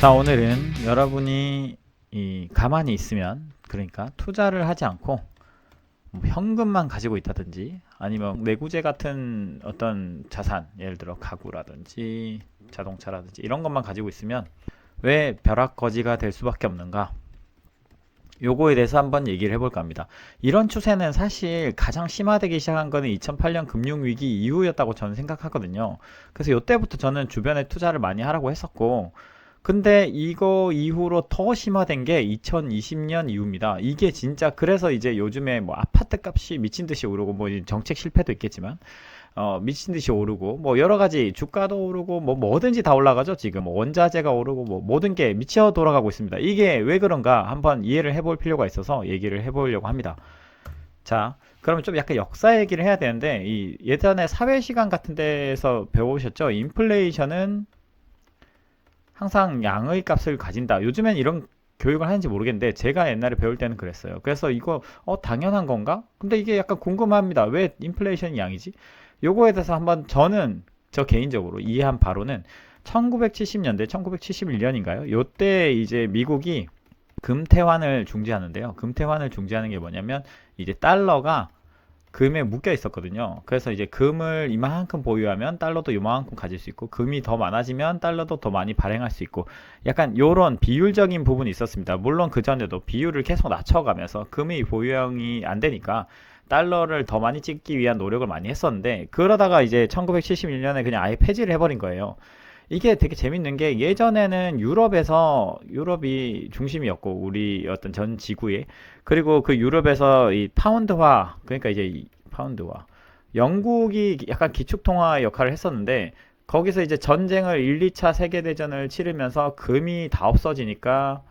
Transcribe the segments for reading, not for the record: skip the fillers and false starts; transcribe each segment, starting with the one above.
자, 오늘은 여러분이 가만히 있으면, 그러니까 투자를 하지 않고 뭐 현금만 가지고 있다든지 아니면 내구재 같은 어떤 자산, 예를 들어 가구라든지 자동차라든지 이런 것만 가지고 있으면 왜 벼락거지가 될 수밖에 없는가? 요거에 대해서 한번 얘기를 해볼까 합니다. 이런 추세는 사실 가장 심화되기 시작한 거는 2008년 금융위기 이후였다고 저는 생각하거든요. 그래서 요때부터 저는 주변에 투자를 많이 하라고 했었고, 근데 이거 이후로 더 심화된 게 2020년 이후입니다. 이게 진짜 그래서 이제 요즘에 뭐 아파트 값이 미친 듯이 오르고 뭐 정책 실패도 있겠지만 미친 듯이 오르고 뭐 여러 가지 주가도 오르고 뭐 뭐든지 다 올라가죠. 지금 뭐 원자재가 오르고 뭐 모든 게 미쳐 돌아가고 있습니다. 이게 왜 그런가 한번 이해를 해볼 필요가 있어서 얘기를 해보려고 합니다. 자, 그러면 좀 약간 역사 얘기를 해야 되는데 이 예전에 사회 시간 같은 데에서 배우셨죠? 인플레이션은 항상 양의 값을 가진다. 요즘엔 이런 교육을 하는지 모르겠는데 제가 옛날에 배울 때는 그랬어요. 그래서 이거 당연한 건가? 근데 이게 약간 궁금합니다. 왜 인플레이션이 양이지? 요거에 대해서 한번 저는 저 개인적으로 이해한 바로는 1970년대, 1971년인가요? 요때 이제 미국이 금태환을 중지하는데요. 금태환을 중지하는 게 뭐냐면 이제 달러가 금에 묶여 있었거든요. 그래서 이제 금을 이만큼 보유하면 달러도 이만큼 가질 수 있고, 금이 더 많아지면 달러도 더 많이 발행할 수 있고, 약간 요런 비율적인 부분이 있었습니다. 물론 그전에도 비율을 계속 낮춰가면서 금이 보유형이 안 되니까 달러를 더 많이 찍기 위한 노력을 많이 했었는데, 그러다가 이제 1971년에 그냥 아예 폐지를 해버린 거예요. 이게 되게 재밌는 게 예전에는 유럽이 중심이었고 우리 어떤 전 지구에, 그리고 그 유럽에서 이 파운드화, 그러니까 이제 이 파운드화, 영국이 약간 기축통화 역할을 했었는데 거기서 이제 전쟁을 1, 2차 세계대전을 치르면서 금이 다 없어지니까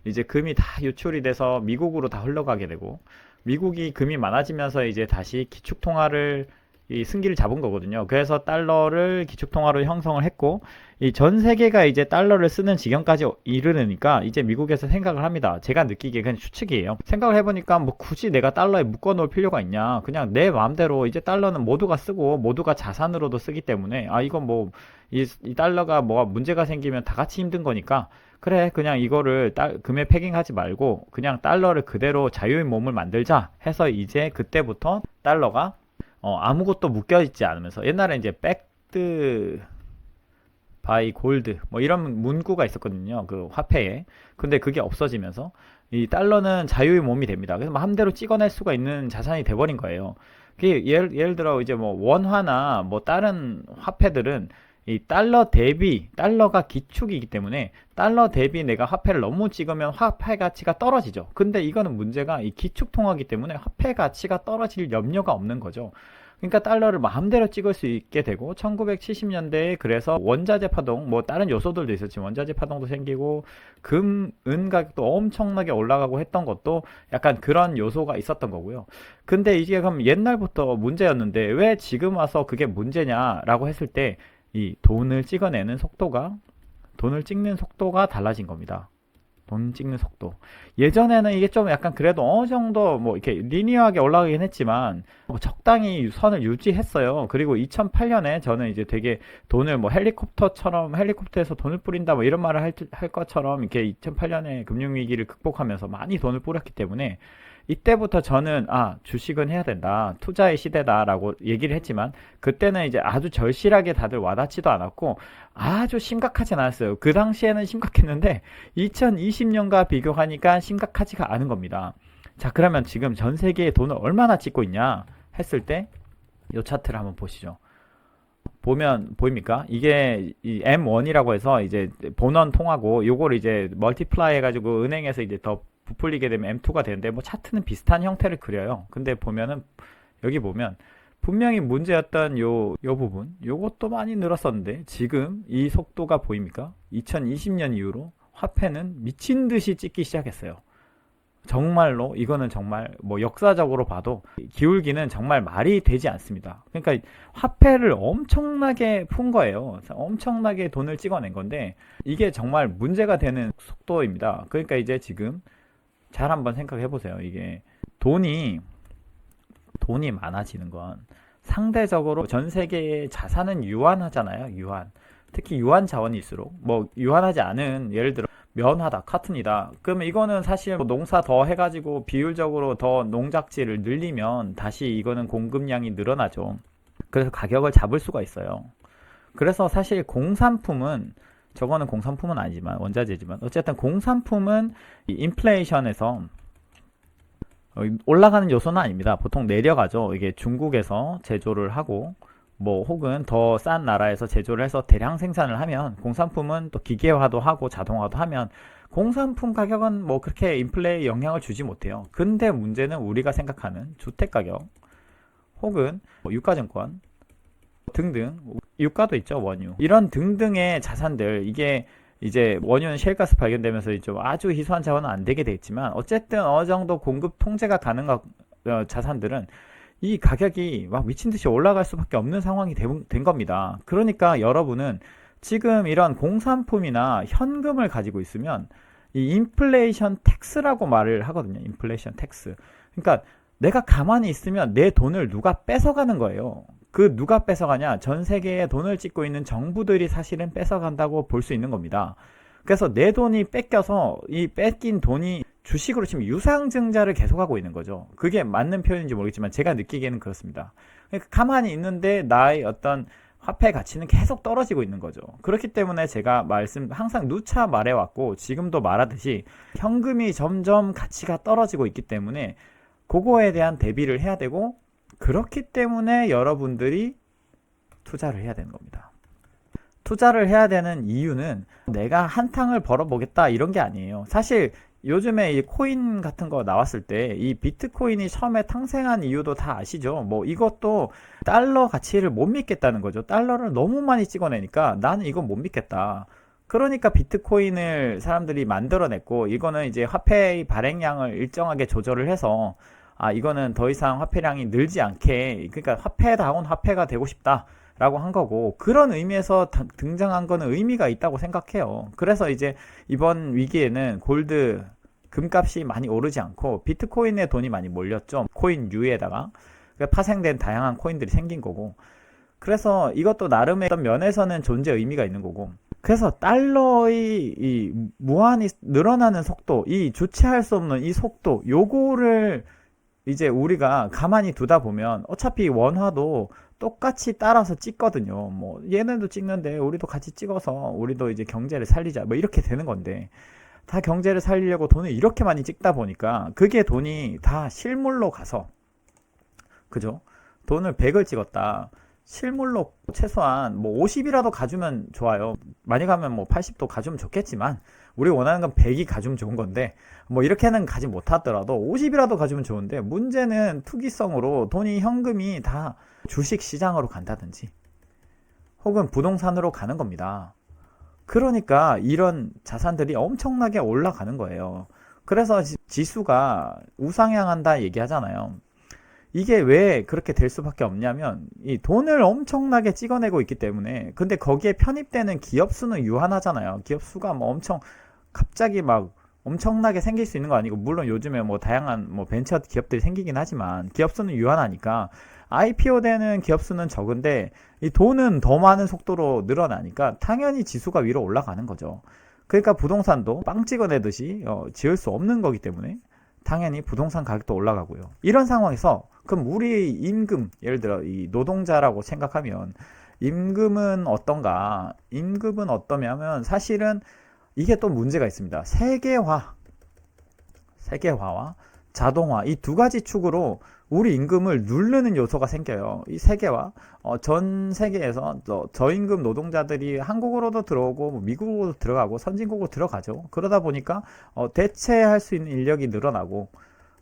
이제 금이 다 유출이 돼서 미국으로 다 흘러가게 되고, 미국이 금이 많아지면서 이제 다시 기축통화를 이 승기를 잡은 거거든요. 그래서 달러를 기축통화로 형성을 했고, 이 전 세계가 이제 달러를 쓰는 지경까지 이르르니까 이제 미국에서 생각을 합니다. 제가 느끼기에 그냥 추측이에요. 생각을 해보니까 뭐 굳이 내가 달러에 묶어 놓을 필요가 있냐. 그냥 내 마음대로 이제 달러는 모두가 쓰고 모두가 자산으로도 쓰기 때문에 이건 뭐 이 달러가 뭐가 문제가 생기면 다 같이 힘든 거니까 그래, 그냥 이거를 금에 패깅하지 말고 그냥 달러를 그대로 자유의 몸을 만들자 해서 이제 그때부터 달러가 아무것도 묶여있지 않으면서, 옛날에 이제 백드 바이 골드 뭐 이런 문구가 있었거든요, 그 화폐에. 근데 그게 없어지면서 이 달러는 자유의 몸이 됩니다. 그래서 마음대로 찍어낼 수가 있는 자산이 돼버린 거예요. 그게 예를 들어 이제 뭐 원화나 뭐 다른 화폐들은 이 달러 대비, 달러가 기축이기 때문에 달러 대비 내가 화폐를 너무 찍으면 화폐 가치가 떨어지죠. 근데 이거는 문제가 이 기축 통화이기 때문에 화폐 가치가 떨어질 염려가 없는 거죠. 그러니까 달러를 마음대로 찍을 수 있게 되고, 1970년대에 그래서 원자재 파동, 뭐 다른 요소들도 있었지만 원자재 파동도 생기고 금, 은 가격도 엄청나게 올라가고 했던 것도 약간 그런 요소가 있었던 거고요. 근데 이게 그럼 옛날부터 문제였는데 왜 지금 와서 그게 문제냐라고 했을 때 이 돈을 찍는 속도가 달라진 겁니다. 돈 찍는 속도. 예전에는 이게 좀 약간 그래도 어느 정도 뭐 이렇게 리니어하게 올라가긴 했지만 뭐 적당히 선을 유지했어요. 그리고 2008년에 저는 이제 되게 돈을 뭐 헬리콥터에서 돈을 뿌린다 뭐 이런 말을 할 것처럼 이렇게 2008년에 금융위기를 극복하면서 많이 돈을 뿌렸기 때문에 이때부터 저는 주식은 해야 된다, 투자의 시대다라고 얘기를 했지만, 그때는 이제 아주 절실하게 다들 와닿지도 않았고 아주 심각하진 않았어요. 그 당시에는 심각했는데 2020년과 비교하니까 심각하지가 않은 겁니다. 자, 그러면 지금 전 세계에 돈을 얼마나 찍고 있냐 했을 때 이 차트를 한번 보시죠. 보면 보입니까? 이게 이 M1이라고 해서 이제 본원 통하고 요걸 이제 멀티플라이 해가지고 은행에서 이제 더 부풀리게 되면 M2가 되는데, 뭐 차트는 비슷한 형태를 그려요. 근데 보면은 여기 보면 분명히 문제였던 요 부분, 요것도 많이 늘었었는데 지금 이 속도가 보입니까? 2020년 이후로 화폐는 미친 듯이 찍기 시작했어요. 정말로 이거는 정말 뭐 역사적으로 봐도 기울기는 정말 말이 되지 않습니다. 그러니까 화폐를 엄청나게 푼 거예요. 엄청나게 돈을 찍어낸 건데 이게 정말 문제가 되는 속도입니다. 그러니까 이제 지금 잘 한번 생각해 보세요. 이게 돈이 많아지는 건 상대적으로 전 세계의 자산은 유한하잖아요. 유한. 특히 유한 자원일수록 뭐 유한하지 않은 예를 들어 면하다, 카툰이다. 그러면 이거는 사실 뭐 농사 더 해가지고 비율적으로 더 농작지를 늘리면 다시 이거는 공급량이 늘어나죠. 그래서 가격을 잡을 수가 있어요. 그래서 사실 공산품은 저거는 공산품은 아니지만 원자재지만 어쨌든 공산품은 이 인플레이션에서 올라가는 요소는 아닙니다. 보통 내려가죠. 이게 중국에서 제조를 하고 뭐 혹은 더 싼 나라에서 제조를 해서 대량 생산을 하면 공산품은 또 기계화도 하고 자동화도 하면 공산품 가격은 뭐 그렇게 인플레에 영향을 주지 못해요. 근데 문제는 우리가 생각하는 주택 가격 혹은 뭐 유가증권 등등, 유가도 있죠, 원유. 이런 등등의 자산들, 이게 이제 원유는 셰일가스 발견되면서 좀 아주 희소한 자원은 안 되게 돼 있지만 어쨌든 어느 정도 공급 통제가 가능한 자산들은 이 가격이 막 미친 듯이 올라갈 수밖에 없는 상황이 된 겁니다. 그러니까 여러분은 지금 이런 공산품이나 현금을 가지고 있으면 이 인플레이션 텍스라고 말을 하거든요. 인플레이션 텍스. 그러니까 내가 가만히 있으면 내 돈을 누가 뺏어가는 거예요. 그 누가 뺏어가냐? 전 세계에 돈을 찍고 있는 정부들이 사실은 뺏어간다고 볼 수 있는 겁니다. 그래서 내 돈이 뺏겨서 이 뺏긴 돈이 주식으로 치면 유상증자를 계속하고 있는 거죠. 그게 맞는 표현인지 모르겠지만 제가 느끼기에는 그렇습니다. 그러니까 가만히 있는데 나의 어떤 화폐 가치는 계속 떨어지고 있는 거죠. 그렇기 때문에 제가 항상 누차 말해왔고 지금도 말하듯이 현금이 점점 가치가 떨어지고 있기 때문에 그거에 대한 대비를 해야 되고 그렇기 때문에 여러분들이 투자를 해야 되는 겁니다. 투자를 해야 되는 이유는 내가 한탕을 벌어보겠다 이런 게 아니에요. 사실 요즘에 이 코인 같은 거 나왔을 때 이 비트코인이 처음에 탄생한 이유도 다 아시죠? 뭐 이것도 달러 가치를 못 믿겠다는 거죠. 달러를 너무 많이 찍어내니까 나는 이건 못 믿겠다. 그러니까 비트코인을 사람들이 만들어냈고 이거는 이제 화폐의 발행량을 일정하게 조절을 해서 이거는 더 이상 화폐량이 늘지 않게 그러니까 화폐다운 화폐가 되고 싶다 라고 한 거고 그런 의미에서 등장한 거는 의미가 있다고 생각해요. 그래서 이제 이번 위기에는 골드 금값이 많이 오르지 않고 비트코인에 돈이 많이 몰렸죠. 코인유에다가 파생된 다양한 코인들이 생긴 거고 그래서 이것도 나름의 어떤 면에서는 존재 의미가 있는 거고 그래서 달러의 이 무한히 늘어나는 속도 이 주체할 수 없는 이 속도 요거를 이제 우리가 가만히 두다 보면 어차피 원화도 똑같이 따라서 찍거든요. 뭐 얘네도 찍는데 우리도 같이 찍어서 우리도 이제 경제를 살리자 뭐 이렇게 되는 건데 다 경제를 살리려고 돈을 이렇게 많이 찍다 보니까 그게 돈이 다 실물로 가서 그죠? 돈을 100을 찍었다. 실물로 최소한 뭐 50이라도 가주면 좋아요. 많이 가면 뭐 80도 가주면 좋겠지만 우리 원하는 건 100이 가주면 좋은 건데 뭐 이렇게는 가지 못하더라도 50이라도 가주면 좋은데 문제는 투기성으로 돈이 현금이 다 주식 시장으로 간다든지 혹은 부동산으로 가는 겁니다. 그러니까 이런 자산들이 엄청나게 올라가는 거예요. 그래서 지수가 우상향한다 얘기하잖아요. 이게 왜 그렇게 될 수밖에 없냐면 이 돈을 엄청나게 찍어내고 있기 때문에 근데 거기에 편입되는 기업 수는 유한하잖아요. 기업 수가 뭐 엄청 갑자기 막 엄청나게 생길 수 있는 거 아니고 물론 요즘에 뭐 다양한 뭐 벤처 기업들이 생기긴 하지만 기업 수는 유한하니까 IPO 되는 기업 수는 적은데 이 돈은 더 많은 속도로 늘어나니까 당연히 지수가 위로 올라가는 거죠. 그러니까 부동산도 빵 찍어내듯이 지을 수 없는 거기 때문에 당연히 부동산 가격도 올라가고요. 이런 상황에서 그럼 우리 임금, 예를 들어 이 노동자라고 생각하면 임금은 어떤가? 임금은 어떠냐면 사실은 이게 또 문제가 있습니다. 세계화와 자동화 이 두 가지 축으로 우리 임금을 누르는 요소가 생겨요. 이 세계화 전 세계에서 저임금 노동자들이 한국으로도 들어오고 뭐 미국으로도 들어가고 선진국으로 들어가죠. 그러다 보니까 대체할 수 있는 인력이 늘어나고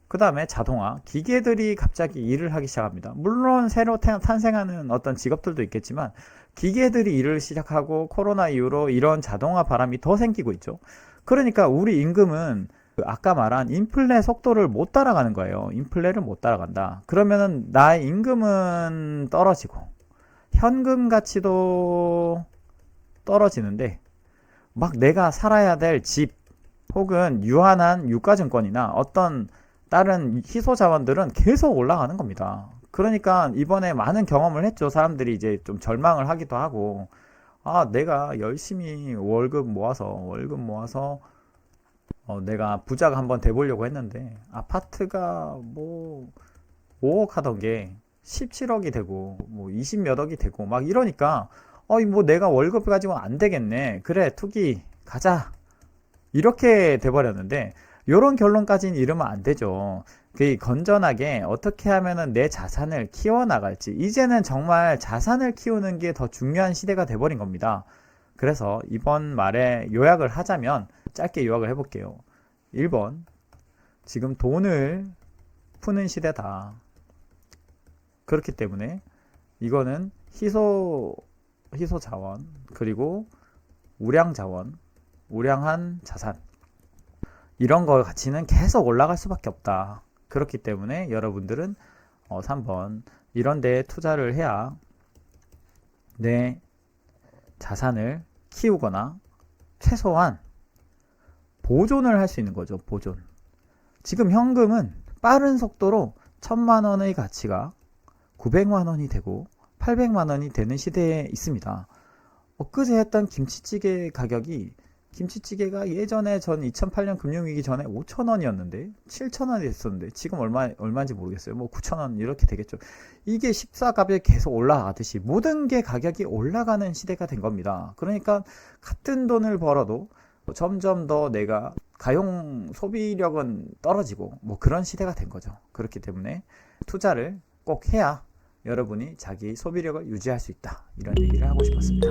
그 다음에 자동화 기계들이 갑자기 일을 하기 시작합니다. 물론 새로 탄생하는 어떤 직업들도 있겠지만 기계들이 일을 시작하고 코로나 이후로 이런 자동화 바람이 더 생기고 있죠. 그러니까 우리 임금은 아까 말한 인플레 속도를 못 따라가는 거예요. 인플레를 못 따라간다. 그러면은 나의 임금은 떨어지고 현금 가치도 떨어지는데 막 내가 살아야 될 집 혹은 유한한 유가증권이나 어떤 다른 희소 자원들은 계속 올라가는 겁니다. 그러니까 이번에 많은 경험을 했죠. 사람들이 이제 좀 절망을 하기도 하고 아, 내가 열심히 월급 모아서 내가 부자가 한번 돼보려고 했는데 아파트가 뭐 5억 하던 게 17억이 되고 뭐 20 몇 억이 되고 막 이러니까 뭐 내가 월급 가지고는 안 되겠네. 그래, 투기 가자. 이렇게 돼버렸는데 요런 결론까지는 이러면 안 되죠. 그 건전하게 어떻게 하면은 내 자산을 키워나갈지, 이제는 정말 자산을 키우는 게 더 중요한 시대가 돼버린 겁니다. 그래서 이번 말에 요약을 하자면 짧게 요약을 해볼게요. 1번, 지금 돈을 푸는 시대다. 그렇기 때문에 이거는 희소 자원, 그리고 우량 자원, 우량한 자산, 이런 거 가치는 계속 올라갈 수밖에 없다. 그렇기 때문에 여러분들은 3번, 이런 데에 투자를 해야 내 자산을 키우거나 최소한 보존을 할 수 있는 거죠. 보존. 지금 현금은 빠른 속도로 1000만 원의 가치가 900만 원이 되고 800만 원이 되는 시대에 있습니다. 엊그제 했던 김치찌개 가격이, 김치찌개가 예전에 전 2008년 금융위기 전에 5,000원이었는데 7,000원이 됐었는데 지금 얼마인지 모르겠어요. 뭐 9,000원 이렇게 되겠죠. 이게 14값에 계속 올라가듯이 모든 게 가격이 올라가는 시대가 된 겁니다. 그러니까 같은 돈을 벌어도 점점 더 내가 가용 소비력은 떨어지고 뭐 그런 시대가 된 거죠. 그렇기 때문에 투자를 꼭 해야 여러분이 자기 소비력을 유지할 수 있다. 이런 얘기를 하고 싶었습니다.